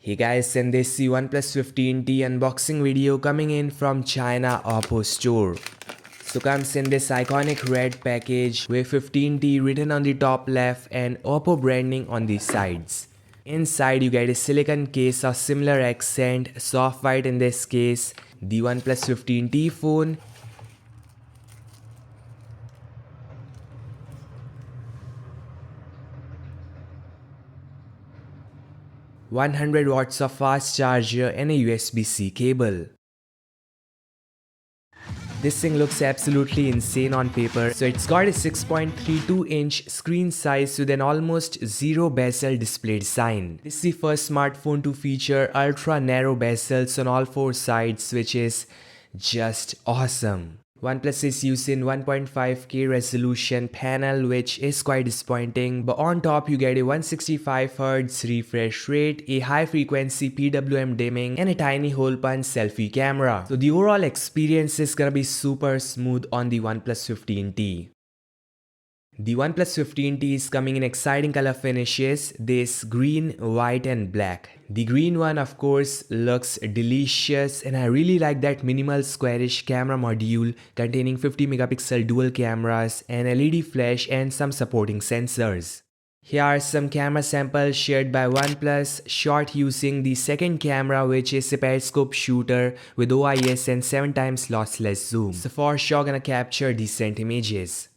Hey guys, and this is the OnePlus 15T unboxing video coming in from China OPPO Store. So comes in this iconic red package with 15T written on the top left and OPPO branding on the sides. Inside you get a silicone case of similar accent, soft white in this case, the OnePlus 15T phone, 100 watts of fast charger and a USB-C cable. This thing looks absolutely insane on paper. So it's got a 6.32-inch screen size with an almost zero bezel display design. This is the first smartphone to feature ultra narrow bezels on all four sides, which is just awesome. OnePlus is using 1.5K resolution panel, which is quite disappointing, but on top you get a 165Hz refresh rate, a high frequency PWM dimming, and a tiny hole punch selfie camera. So the overall experience is gonna be super smooth on the OnePlus 15T. The OnePlus 15T is coming in exciting color finishes, this green, white and black. The green one of course looks delicious, and I really like that minimal squarish camera module containing 50 megapixel dual cameras, an LED flash and some supporting sensors. Here are some camera samples shared by OnePlus, shot using the second camera, which is a periscope shooter with OIS and 7 times lossless zoom. So for sure gonna capture decent images.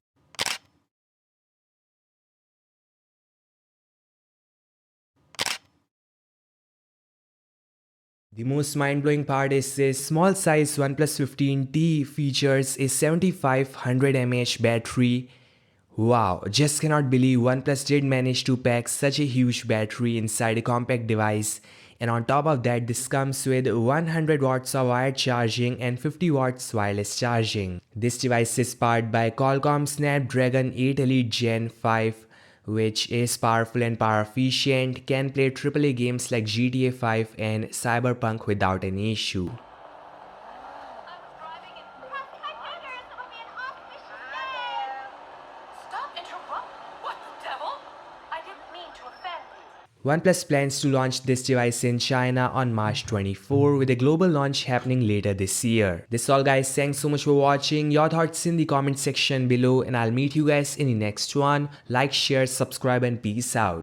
The most mind-blowing part is this small size OnePlus 15T features a 7500 mAh battery. Wow, just cannot believe OnePlus did manage to pack such a huge battery inside a compact device. And on top of that, this comes with 100 watts of wired charging and 50 watts wireless charging. This device is powered by Qualcomm Snapdragon 8 Elite Gen 5, which is powerful and power efficient, can play AAA games like GTA 5 and Cyberpunk without any issue. OnePlus plans to launch this device in China on March 24 with a global launch happening later this year. That's all guys, thanks so much for watching. Your thoughts in the comment section below and I'll meet you guys in the next one. Like, share, subscribe and peace out.